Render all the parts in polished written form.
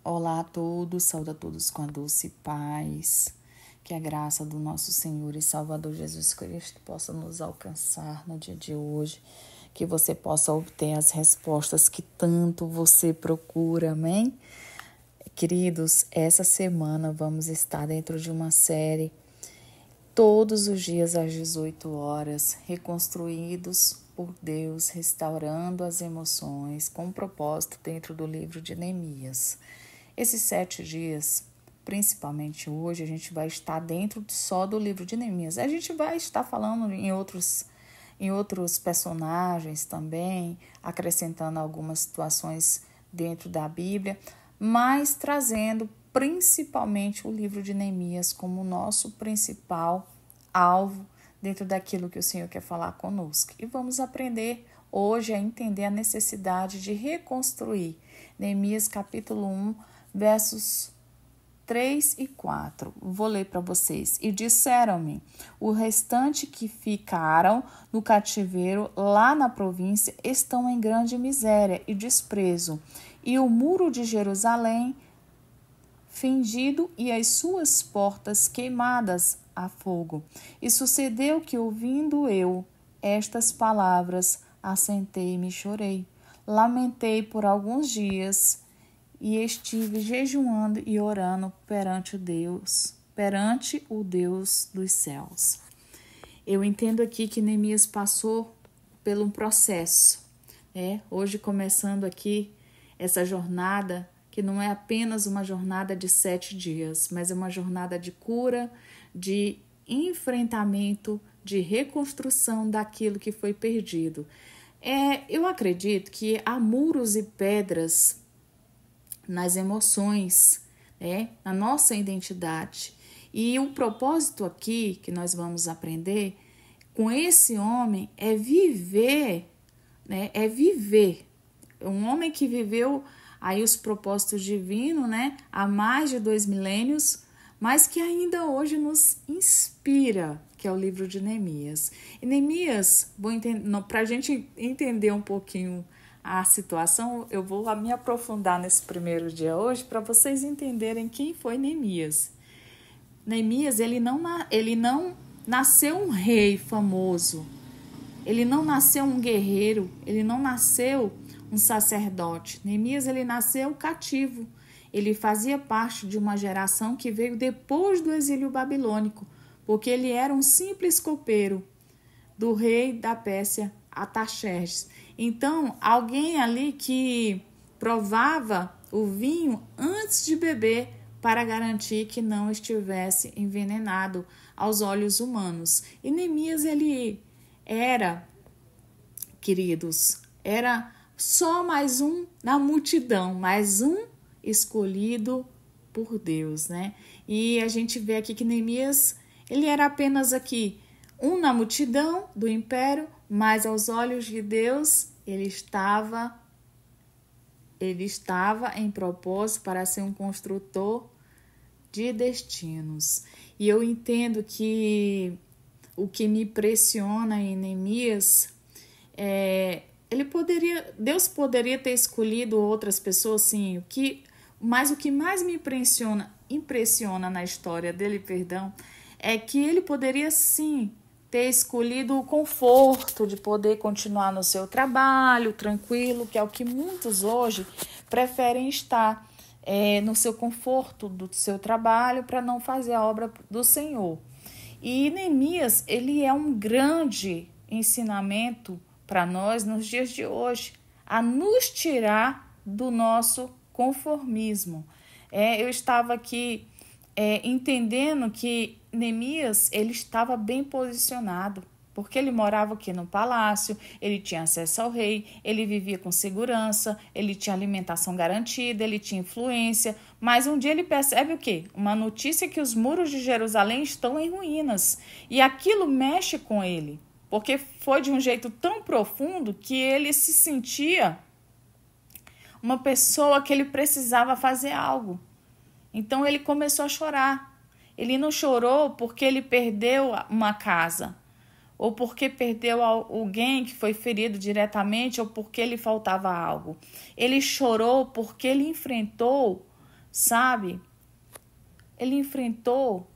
Olá a todos, saúde a todos com a doce paz. Que a graça do nosso Senhor e Salvador Jesus Cristo possa nos alcançar no dia de hoje. Que você possa obter as respostas que tanto você procura, amém? Queridos, essa semana vamos estar dentro de uma série todos os dias às 18 horas, reconstruídos por Deus, restaurando as emoções, com um propósito dentro do livro de Neemias. Esses 7 dias, principalmente hoje, a gente vai estar dentro só do livro de Neemias. A gente vai estar falando em outros personagens também, acrescentando algumas situações dentro da Bíblia, mas trazendo principalmente o livro de Neemias como nosso principal alvo dentro daquilo que o Senhor quer falar conosco. E vamos aprender hoje a entender a necessidade de reconstruir. Neemias capítulo 1, versos 3 e 4. Vou ler para vocês. E disseram-me, o restante que ficaram no cativeiro lá na província estão em grande miséria e desprezo, e o muro de Jerusalém fendido e as suas portas queimadas a fogo. E sucedeu que, ouvindo eu estas palavras, assentei-me e chorei. Lamentei por alguns dias e estive jejuando e orando perante o Deus dos céus. Eu entendo aqui que Neemias passou por um processo, né? Hoje começando aqui essa jornada, que não é apenas uma jornada de 7 dias, mas é uma jornada de cura, de enfrentamento, de reconstrução daquilo que foi perdido. Eu acredito que há muros e pedras nas emoções, né, na nossa identidade. E o propósito aqui que nós vamos aprender com esse homem é viver, né, Um homem que viveu aí os propósitos divinos, né, há mais de 2 milênios, mas que ainda hoje nos inspira, que é o livro de Neemias. E Neemias, para a gente entender um pouquinho a situação, eu vou me aprofundar nesse primeiro dia hoje para vocês entenderem quem foi Neemias. Neemias, ele não nasceu um rei famoso, ele não nasceu um guerreiro, ele não nasceu um sacerdote. Neemias, ele nasceu cativo. Ele fazia parte de uma geração que veio depois do exílio babilônico, porque ele era um simples copeiro do rei da Pérsia, Artaxerxes. Então, alguém ali que provava o vinho antes de beber para garantir que não estivesse envenenado aos olhos humanos. E Neemias, ele era, queridos, era só mais um na multidão, mais um escolhido por Deus, né? E a gente vê aqui que Neemias, ele era apenas aqui um na multidão do império, mas aos olhos de Deus, ele estava em propósito para ser um construtor de destinos. E eu entendo que o que me impressiona em Neemias Deus poderia ter escolhido outras pessoas, sim. Mas o que mais me impressiona na história dele, é que ele poderia sim ter escolhido o conforto de poder continuar no seu trabalho tranquilo, que é o que muitos hoje preferem estar no seu conforto do seu trabalho para não fazer a obra do Senhor. E Neemias, ele é um grande ensinamento para nós nos dias de hoje, a nos tirar do nosso conformismo. Eu estava aqui entendendo que Neemias, ele estava bem posicionado, porque ele morava aqui no palácio, ele tinha acesso ao rei, ele vivia com segurança, ele tinha alimentação garantida, ele tinha influência, mas um dia ele percebe o quê? Uma notícia que os muros de Jerusalém estão em ruínas, e aquilo mexe com ele, porque foi de um jeito tão profundo que ele se sentia uma pessoa que ele precisava fazer algo. Então ele começou a chorar. Ele não chorou porque ele perdeu uma casa, ou porque perdeu alguém que foi ferido diretamente, ou porque lhe faltava algo. Ele chorou porque ele enfrentou sabe? Ele enfrentou,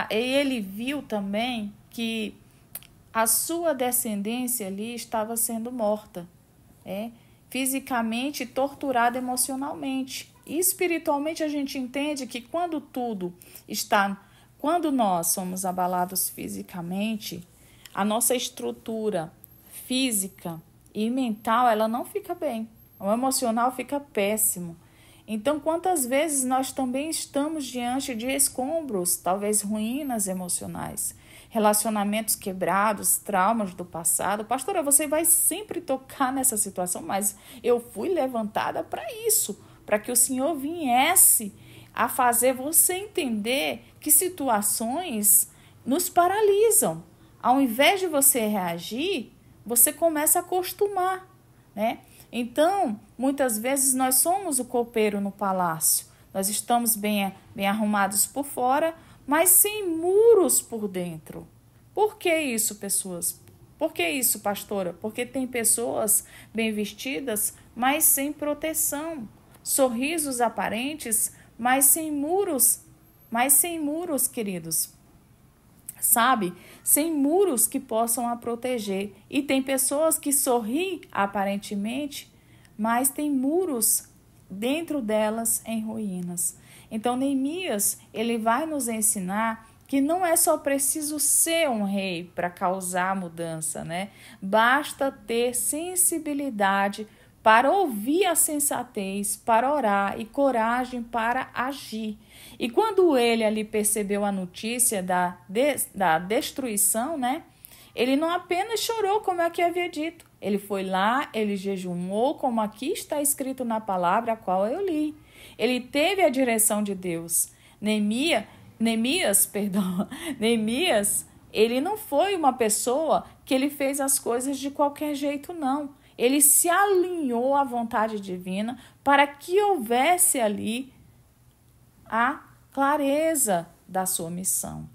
ele viu também que a sua descendência ali estava sendo morta, fisicamente torturada emocionalmente. E espiritualmente a gente entende que quando nós somos abalados fisicamente, a nossa estrutura física e mental, ela não fica bem. O emocional fica péssimo. Então, quantas vezes nós também estamos diante de escombros, talvez ruínas emocionais, relacionamentos quebrados, traumas do passado. Pastora, você vai sempre tocar nessa situação, mas eu fui levantada para isso, para que o Senhor viesse a fazer você entender que situações nos paralisam. Ao invés de você reagir, você começa a acostumar, né? Então, muitas vezes nós somos o copeiro no palácio. Nós estamos bem arrumados por fora, mas sem muros por dentro. Por que isso, pessoas? Por que isso, pastora? Porque tem pessoas bem vestidas, mas sem proteção. Sorrisos aparentes, mas sem muros, queridos. Sabe? Sem muros que possam a proteger. E tem pessoas que sorriem aparentemente, mas tem muros dentro delas em ruínas. Então, Neemias, ele vai nos ensinar que não é só preciso ser um rei para causar mudança, né? Basta ter sensibilidade para ouvir a sensatez, para orar e coragem para agir. E quando ele ali percebeu a notícia da destruição, né? Ele não apenas chorou, como aqui havia dito. Ele foi lá, ele jejuou, como aqui está escrito na palavra a qual eu li. Ele teve a direção de Deus. Neemias, ele não foi uma pessoa que ele fez as coisas de qualquer jeito, não. Ele se alinhou à vontade divina para que houvesse ali a clareza da sua missão.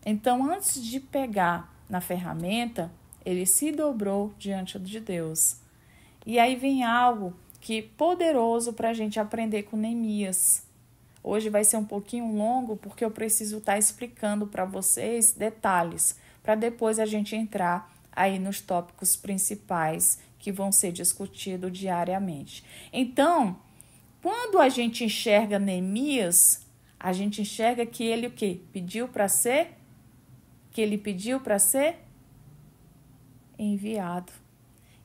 Então, antes de pegar na ferramenta, ele se dobrou diante de Deus. E aí vem algo que poderoso para a gente aprender com Neemias. Hoje vai ser um pouquinho longo, porque eu preciso estar explicando para vocês detalhes, para depois a gente entrar aí nos tópicos principais que vão ser discutidos diariamente. Então, quando a gente enxerga Neemias, a gente enxerga que ele o quê? Pediu para ser? Que ele pediu para ser enviado.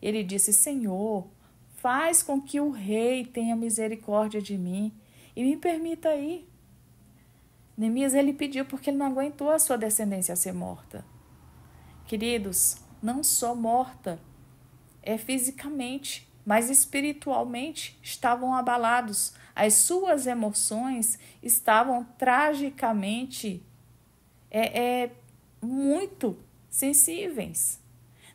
Ele disse: Senhor, faz com que o rei tenha misericórdia de mim e me permita ir. Neemias, ele pediu porque ele não aguentou a sua descendência ser morta. Queridos, não só morta, fisicamente, mas espiritualmente estavam abalados. As suas emoções estavam tragicamente muito sensíveis.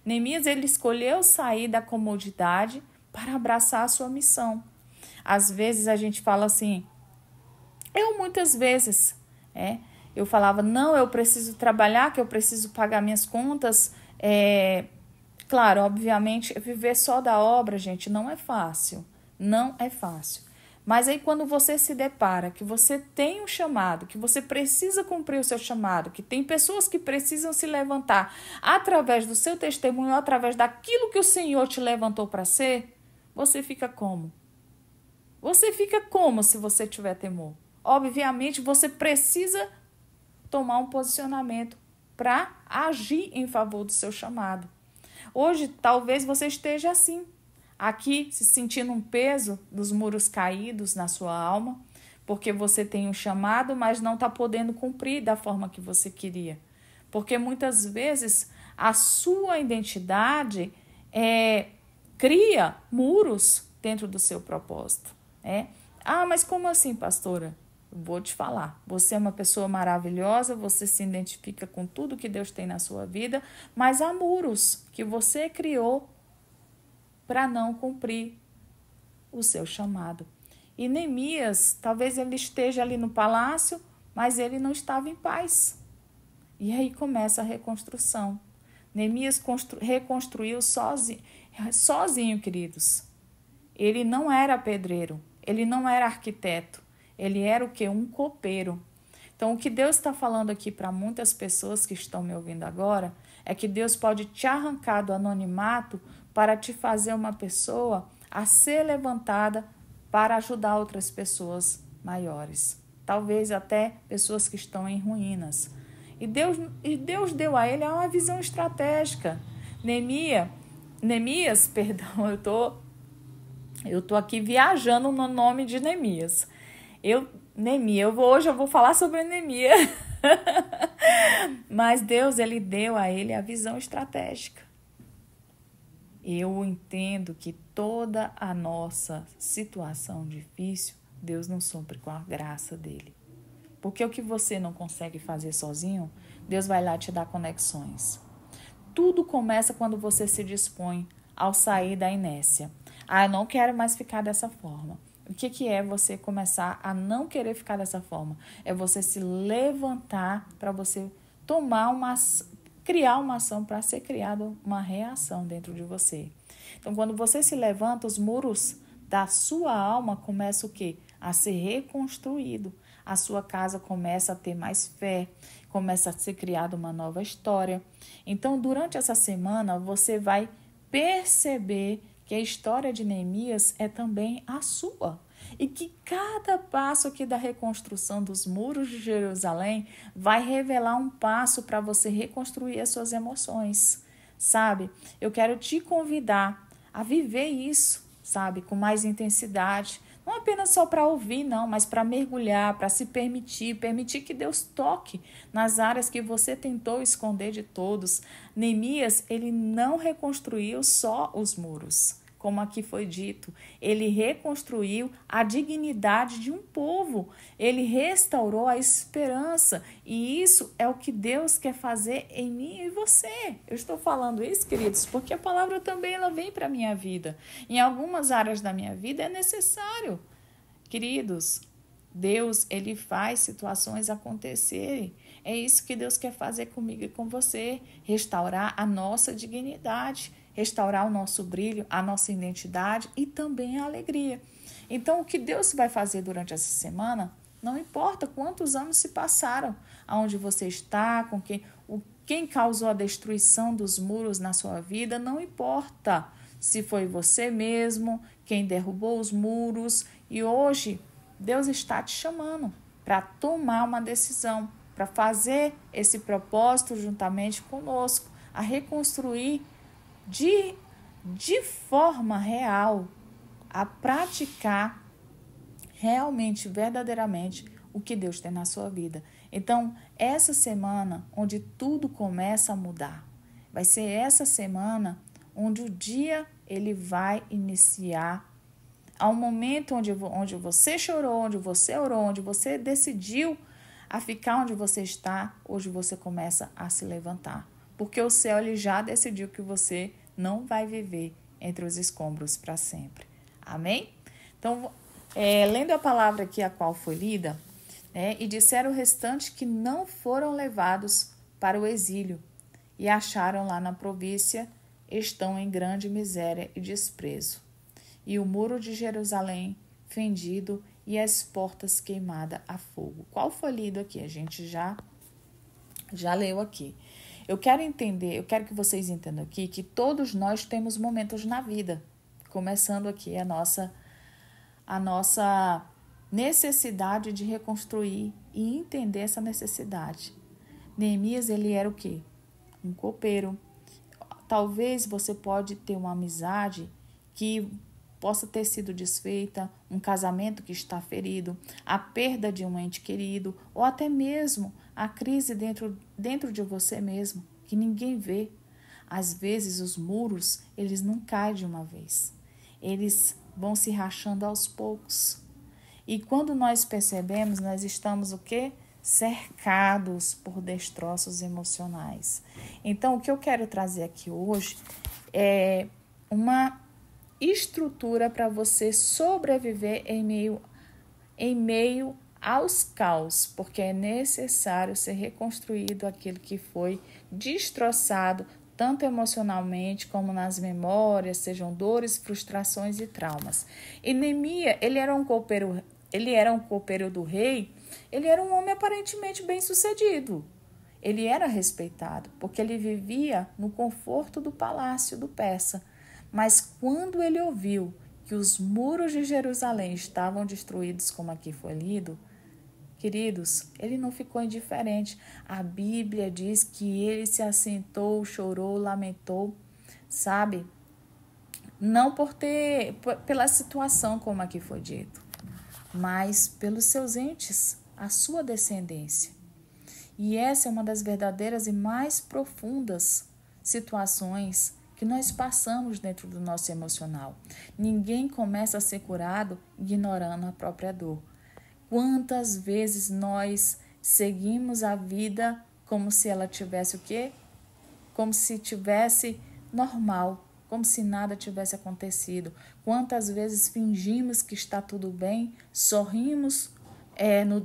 Neemias, ele escolheu sair da comodidade para abraçar a sua missão. Às vezes a gente fala assim, muitas vezes, eu falava, não, eu preciso trabalhar, que eu preciso pagar minhas contas. Claro, obviamente, viver só da obra, gente, não é fácil. Não é fácil. Mas aí quando você se depara que você tem um chamado, que você precisa cumprir o seu chamado, que tem pessoas que precisam se levantar através do seu testemunho, através daquilo que o Senhor te levantou para ser, você fica como? Você fica como se você tiver temor? Obviamente, você precisa tomar um posicionamento para agir em favor do seu chamado. Hoje, talvez você esteja assim, aqui se sentindo um peso dos muros caídos na sua alma, porque você tem um chamado, mas não está podendo cumprir da forma que você queria. Porque muitas vezes a sua identidade cria muros dentro do seu propósito. Mas como assim, pastora? Eu vou te falar. Você é uma pessoa maravilhosa, você se identifica com tudo que Deus tem na sua vida, mas há muros que você criou para não cumprir o seu chamado. E Neemias, talvez ele esteja ali no palácio, mas ele não estava em paz. E aí começa a reconstrução. Neemias reconstruiu sozinho, queridos. Ele não era pedreiro, ele não era arquiteto, ele era o quê? Um copeiro. Então, o que Deus está falando aqui para muitas pessoas que estão me ouvindo agora é que Deus pode te arrancar do anonimato para te fazer uma pessoa a ser levantada para ajudar outras pessoas maiores. Talvez até pessoas que estão em ruínas. E Deus deu a ele uma visão estratégica. Neemias, perdão, eu tô aqui viajando no nome de Neemias. Hoje eu vou falar sobre Neemias. Mas Deus, ele deu a ele a visão estratégica. Eu entendo que toda a nossa situação difícil, Deus nos supre com a graça dele. Porque o que você não consegue fazer sozinho, Deus vai lá te dar conexões. Tudo começa quando você se dispõe ao sair da inércia. Eu não quero mais ficar dessa forma. O que é você começar a não querer ficar dessa forma? É você se levantar para você criar uma ação para ser criada uma reação dentro de você. Então, quando você se levanta, os muros da sua alma começam o quê? A ser reconstruído. A sua casa começa a ter mais fé, começa a ser criada uma nova história. Então, durante essa semana, você vai perceber que a história de Neemias é também a sua. E que cada passo aqui da reconstrução dos muros de Jerusalém vai revelar um passo para você reconstruir as suas emoções, sabe? Eu quero te convidar a viver isso, sabe? Com mais intensidade. Não apenas só para ouvir, não, mas para mergulhar, para se permitir que Deus toque nas áreas que você tentou esconder de todos. Neemias, ele não reconstruiu só os muros, como aqui foi dito. Ele reconstruiu a dignidade de um povo. Ele restaurou a esperança. E isso é o que Deus quer fazer em mim e você. Eu estou falando isso, queridos, porque a palavra também ela vem para a minha vida. Em algumas áreas da minha vida é necessário. Queridos, Deus, ele faz situações acontecerem. É isso que Deus quer fazer comigo e com você. Restaurar a nossa dignidade. Restaurar o nosso brilho, a nossa identidade e também a alegria. Então, o que Deus vai fazer durante essa semana, não importa quantos anos se passaram, aonde você está, com quem causou a destruição dos muros na sua vida, não importa se foi você mesmo, quem derrubou os muros. E hoje, Deus está te chamando para tomar uma decisão, para fazer esse propósito juntamente conosco, a reconstruir de forma real, a praticar realmente, verdadeiramente, o que Deus tem na sua vida. Então, essa semana onde tudo começa a mudar, vai ser essa semana onde o dia ele vai iniciar ao momento onde você chorou, onde você orou, onde você decidiu a ficar onde você está, hoje você começa a se levantar. Porque o céu ele já decidiu que você não vai viver entre os escombros para sempre. Amém? Então, lendo a palavra aqui a qual foi lida, e disseram o restante que não foram levados para o exílio e acharam lá na província, estão em grande miséria e desprezo. E o muro de Jerusalém fendido e as portas queimadas a fogo. Qual foi lido aqui? A gente já leu aqui. Eu quero que vocês entendam aqui que todos nós temos momentos na vida, começando aqui a nossa necessidade de reconstruir e entender essa necessidade. Neemias, ele era o quê? Um copeiro. Talvez você pode ter uma amizade que possa ter sido desfeita, um casamento que está ferido, a perda de um ente querido, ou até mesmo a crise dentro de você mesmo, que ninguém vê. Às vezes os muros, eles não caem de uma vez. Eles vão se rachando aos poucos. E quando nós percebemos, nós estamos o quê? Cercados por destroços emocionais. Então, o que eu quero trazer aqui hoje é uma estrutura para você sobreviver em meio aos caos, porque é necessário ser reconstruído aquilo que foi destroçado, tanto emocionalmente como nas memórias, sejam dores, frustrações e traumas. E Neemias, ele era um copeiro ele era um copeiro do rei, ele era um homem aparentemente bem-sucedido. Ele era respeitado, porque ele vivia no conforto do palácio do persa. Mas quando ele ouviu que os muros de Jerusalém estavam destruídos, como aqui foi lido, queridos, ele não ficou indiferente. A Bíblia diz que ele se assentou, chorou, lamentou, sabe? Não pela situação, como aqui foi dito, mas pelos seus entes, a sua descendência. E essa é uma das verdadeiras e mais profundas situações que nós passamos dentro do nosso emocional. Ninguém começa a ser curado ignorando a própria dor. Quantas vezes nós seguimos a vida como se ela tivesse o quê? Como se tivesse normal, como se nada tivesse acontecido. Quantas vezes fingimos que está tudo bem, sorrimos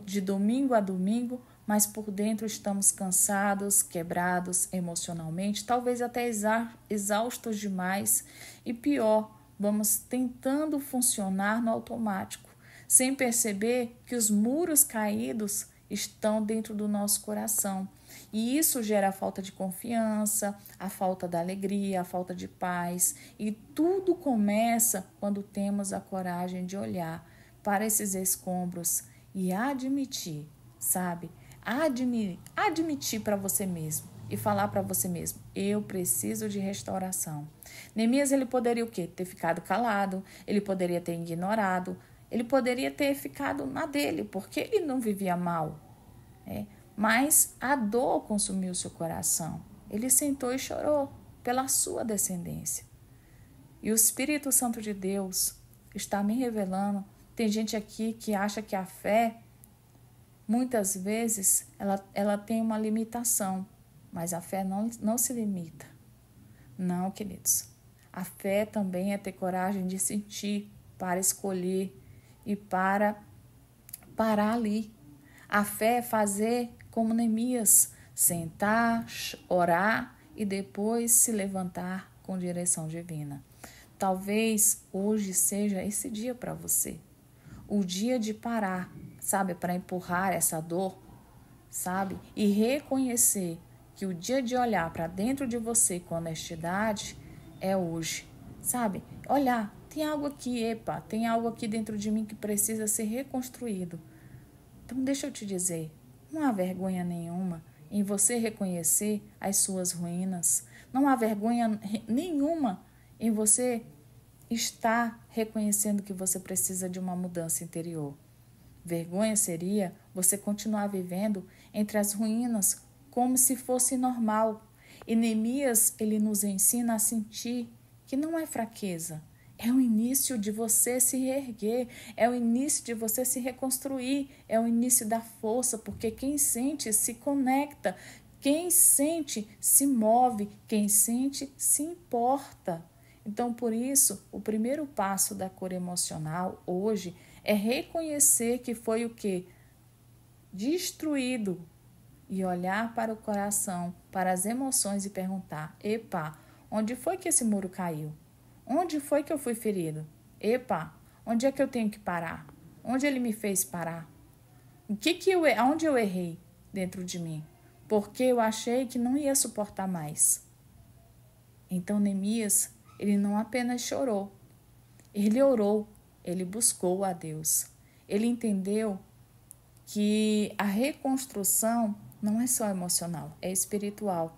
de domingo a domingo, mas por dentro estamos cansados, quebrados emocionalmente, talvez até exaustos demais. E pior, vamos tentando funcionar no automático, sem perceber que os muros caídos estão dentro do nosso coração. E isso gera a falta de confiança, a falta da alegria, a falta de paz. E tudo começa quando temos a coragem de olhar para esses escombros e admitir, sabe? Admitir para você mesmo e falar para você mesmo: eu preciso de restauração. Neemias, ele poderia o quê? Ter ficado calado, ele poderia ter ignorado, ele poderia ter ficado na dele, porque ele não vivia mal. Mas a dor consumiu seu coração. Ele sentou e chorou pela sua descendência. E o Espírito Santo de Deus está me revelando. Tem gente aqui que acha que a fé, muitas vezes, ela tem uma limitação. Mas a fé não se limita. Não, queridos. A fé também é ter coragem de sentir, para escolher e para parar ali. A fé é fazer como Neemias, sentar, orar e depois se levantar com direção divina. Talvez hoje seja esse dia para você. O dia de parar, sabe, para empurrar essa dor, sabe? E reconhecer que o dia de olhar para dentro de você com honestidade é hoje, sabe? Olhar, tem algo aqui, tem algo aqui dentro de mim que precisa ser reconstruído. Então deixa eu te dizer, não há vergonha nenhuma em você reconhecer as suas ruínas. Não há vergonha nenhuma em você estar reconhecendo que você precisa de uma mudança interior. Vergonha seria você continuar vivendo entre as ruínas como se fosse normal. E Neemias, ele nos ensina a sentir que não é fraqueza. É o início de você se reerguer, é o início de você se reconstruir, é o início da força, porque quem sente se conecta, quem sente se move, quem sente se importa. Então, por isso, o primeiro passo da cura emocional hoje é reconhecer que foi o quê? Destruído e olhar para o coração, para as emoções e perguntar: onde foi que esse muro caiu? Onde foi que eu fui ferido? Onde é que eu tenho que parar? Onde ele me fez parar? Onde eu errei dentro de mim? Porque eu achei que não ia suportar mais. Então, Neemias, ele não apenas chorou, ele orou, ele buscou a Deus. Ele entendeu que a reconstrução não é só emocional, é espiritual.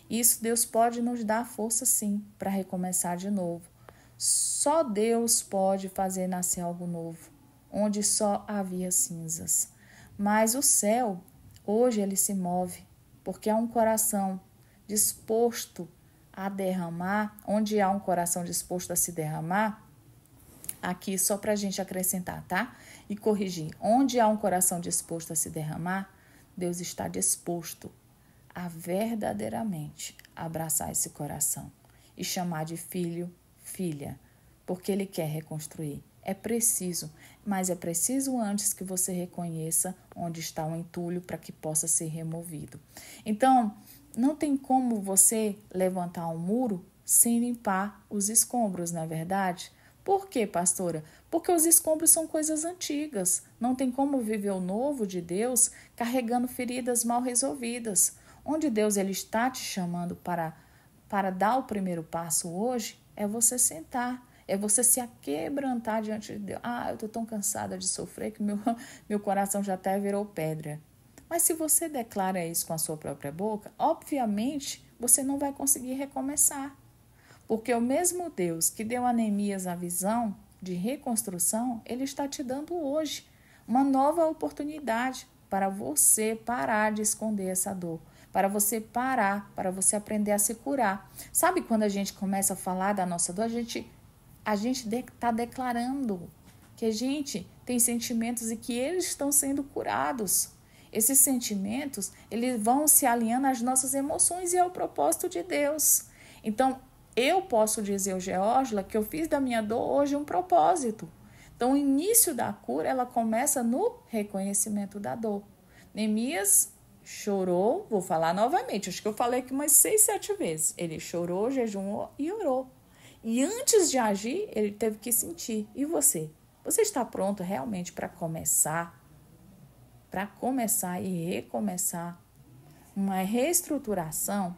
Isso Deus pode nos dar força, sim, para recomeçar de novo. Só Deus pode fazer nascer algo novo, onde só havia cinzas. Mas o céu, hoje, ele se move, porque há um coração disposto a derramar. Onde há um coração disposto a se derramar, aqui só para a gente acrescentar, tá? E corrigir. Onde há um coração disposto a se derramar, Deus está disposto a verdadeiramente abraçar esse coração e chamar de filho, filha, porque ele quer reconstruir. É preciso, mas é preciso antes que você reconheça onde está o entulho para que possa ser removido. Então, não tem como você levantar um muro sem limpar os escombros, não é verdade? Por quê, pastora? Porque os escombros são coisas antigas. Não tem como viver o novo de Deus carregando feridas mal resolvidas. Onde Deus ele está te chamando para dar o primeiro passo hoje é você sentar, é você se aquebrantar diante de Deus. Eu estou tão cansada de sofrer que meu coração já até virou pedra. Mas se você declara isso com a sua própria boca, obviamente você não vai conseguir recomeçar. Porque o mesmo Deus que deu a Neemias a visão de reconstrução, ele está te dando hoje uma nova oportunidade para você parar de esconder essa dor, para você parar, para você aprender a se curar. Sabe quando a gente começa a falar da nossa dor, a gente está declarando que a gente tem sentimentos e que eles estão sendo curados. Esses sentimentos, eles vão se alinhando às nossas emoções e ao propósito de Deus. Então, eu posso dizer, Geórgila, que eu fiz da minha dor hoje um propósito. Então, o início da cura, ela começa no reconhecimento da dor. Neemias chorou, vou falar novamente, acho que eu falei aqui umas 6, 7 vezes. Ele chorou, jejuou e orou. E antes de agir, ele teve que sentir. E você? Você está pronto realmente para começar? Para começar e recomeçar uma reestruturação?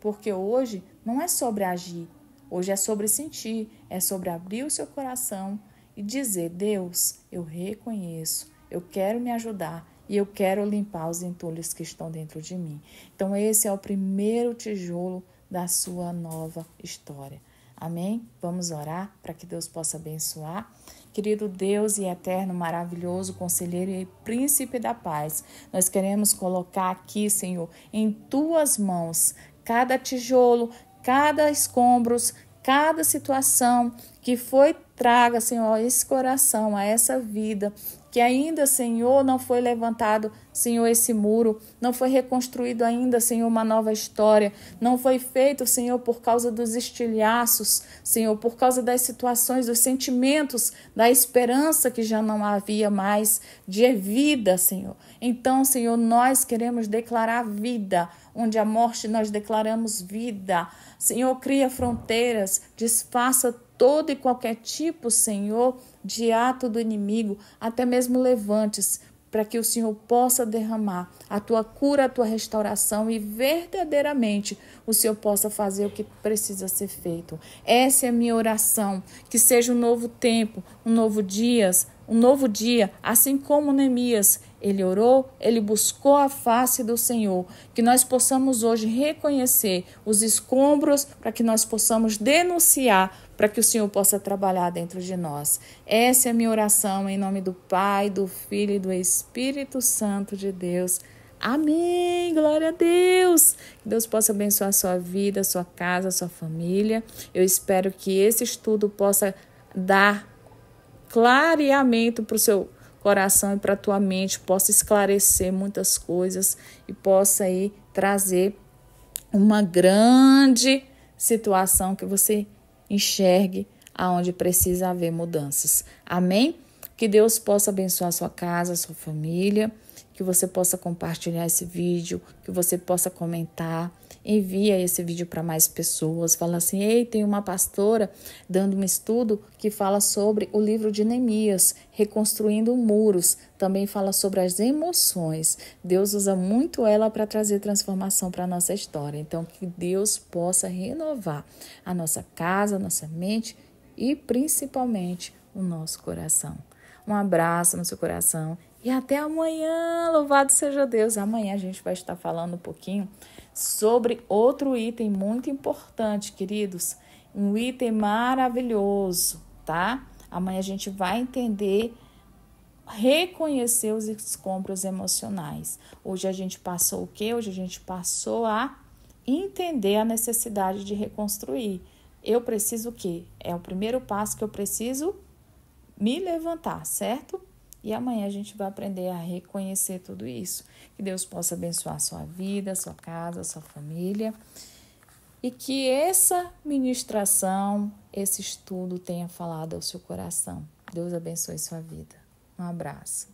Porque hoje não é sobre agir, hoje é sobre sentir, é sobre abrir o seu coração e dizer, Deus, eu reconheço, eu quero me ajudar e eu quero limpar os entulhos que estão dentro de mim. Então esse é o primeiro tijolo da sua nova história. Amém? Vamos orar para que Deus possa abençoar. Querido Deus e eterno, maravilhoso, conselheiro e príncipe da paz, nós queremos colocar aqui, Senhor, em tuas mãos, cada tijolo, cada escombros, cada situação que foi traga, Senhor, a esse coração, a essa vida, que ainda, Senhor, não foi levantado, Senhor, esse muro, não foi reconstruído ainda, Senhor, uma nova história, não foi feito, Senhor, por causa dos estilhaços, Senhor, por causa das situações, dos sentimentos, da esperança que já não havia mais, de vida, Senhor. Então, Senhor, nós queremos declarar vida, onde a morte nós declaramos vida. Senhor, cria fronteiras, desfaça todo e qualquer tipo, Senhor, de ato do inimigo, até mesmo levantes, para que o Senhor possa derramar a tua cura, a tua restauração e verdadeiramente o Senhor possa fazer o que precisa ser feito. Essa é a minha oração, que seja um novo tempo, um novo dia, assim como Neemias, ele orou, ele buscou a face do Senhor, que nós possamos hoje reconhecer os escombros para que nós possamos denunciar, para que o Senhor possa trabalhar dentro de nós. Essa é a minha oração em nome do Pai, do Filho e do Espírito Santo de Deus. Amém, glória a Deus. Que Deus possa abençoar a sua vida, a sua casa, a sua família. Eu espero que esse estudo possa dar clareamento para o seu coração e para a tua mente, possa esclarecer muitas coisas e possa aí trazer uma grande situação que você enxergue aonde precisa haver mudanças. Amém? Que Deus possa abençoar a sua casa, a sua família, que você possa compartilhar esse vídeo, que você possa comentar, envia esse vídeo para mais pessoas, fala assim, ei, tem uma pastora dando um estudo que fala sobre o livro de Neemias, reconstruindo muros, também fala sobre as emoções. Deus usa muito ela para trazer transformação para a nossa história, então que Deus possa renovar a nossa casa, a nossa mente e principalmente o nosso coração. Um abraço no seu coração e até amanhã, louvado seja Deus. Amanhã a gente vai estar falando um pouquinho sobre outro item muito importante, queridos. Um item maravilhoso, tá? Amanhã a gente vai entender, reconhecer os escombros emocionais. Hoje a gente passou o quê? Hoje a gente passou a entender a necessidade de reconstruir. Eu preciso o quê? É o primeiro passo que eu preciso me levantar, certo? E amanhã a gente vai aprender a reconhecer tudo isso. Que Deus possa abençoar a sua vida, a sua casa, a sua família. E que essa ministração, esse estudo tenha falado ao seu coração. Deus abençoe sua vida. Um abraço.